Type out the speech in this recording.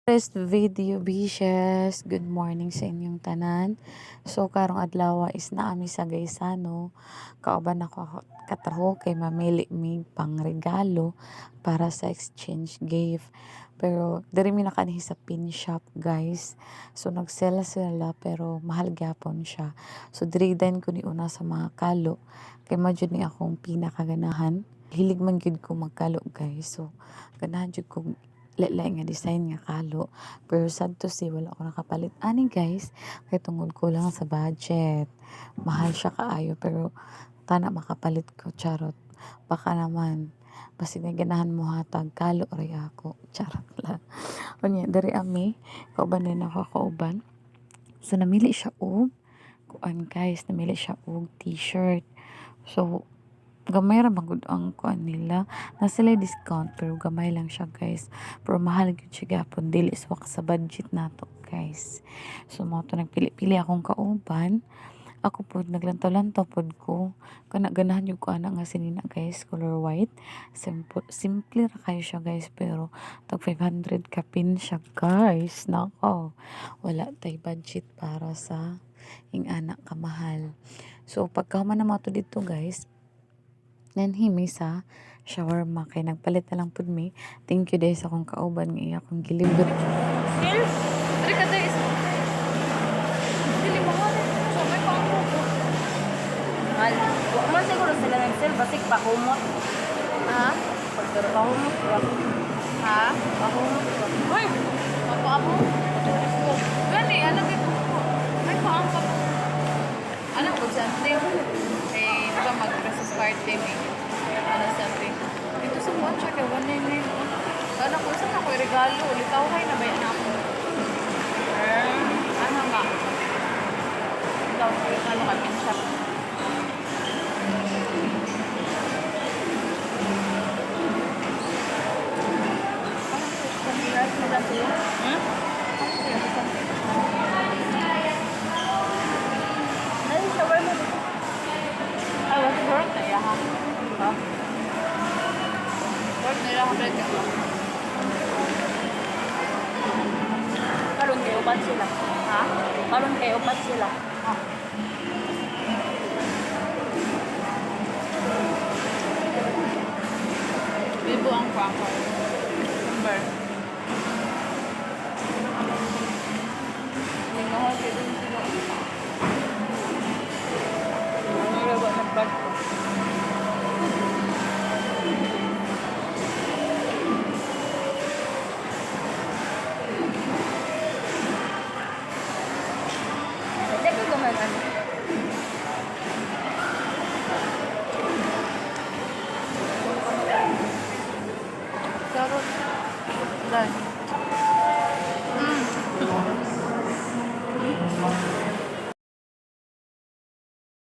First video bishes, good morning sa inyong tanan. So karong adlaw is naami sa Gaisano. Kauban ako kataho kay mamili mi pang regalo para sa exchange gift. Pero diri mi nakanihi sa pin shop, guys. So nagsela sila pero mahal gyapon siya. So diri din ko ni una sa mga kalo kay madjud ni akong pinakaganahan. Hilig man gyud ko magkalo, guys. So ganahan jud ko lain nga design nga kalo, pero sad to say wala ako nakapalit ani, guys, kay tungod ko lang sa budget. Mahal siya kaayo pero tana makapalit ko, charot. Baka naman basi may ganahan mo hatag kalo ray ako, charot lang. Unya diri ami kauban din ako kauban, so namili siya og kuan, guys, namili siya og t-shirt. So gamay ra magud ang kuan nila, na sila discount pero gamay lang siya, guys, pero mahal gyud siya gapon, dili swak sa budget nato, guys. So mo to nagpili-pili akong kauban, ako po naglantaw-lantaw pod ko kana ganahan yung ko ana nga sinina, guys, color white. Simple ra kayo siya, guys, pero tag 500 kapin siya, guys. Nako, wala tay budget para sa ing anak kamahal. So pagkahuman na mo to dito, guys, nanhimi sa shawarma kay nagpalit na lang pud mi. Thank you dahil sa akong kauban nga iya akong gilibot. Skills? Dari ka guys. Dili mo nga. So, may pangko ko. Mahal. Huwag man siguro sila nag-sell. Basig pakumot. Ha? Pagkaro pakumot. Ha? Pakumot. Uy! Papaamo. Gani, alam ito. May paangka po. Alam ko something. Eh, di ba mag-Christmas party may ano something. Ito sa watch ka, 199. Anak ko, saan ako regalo? Litaw kayo na ba yan ako? Ano nga? Litaw ko regalo ka, pin shop. Karon kayo upat sila. Ha? Karon kayo upat sila. Ha? Bibo ang cracker. Number. Hindi nga ako kayo din sila. Ano rin ba nag-bag ko? Carrot. Dahil.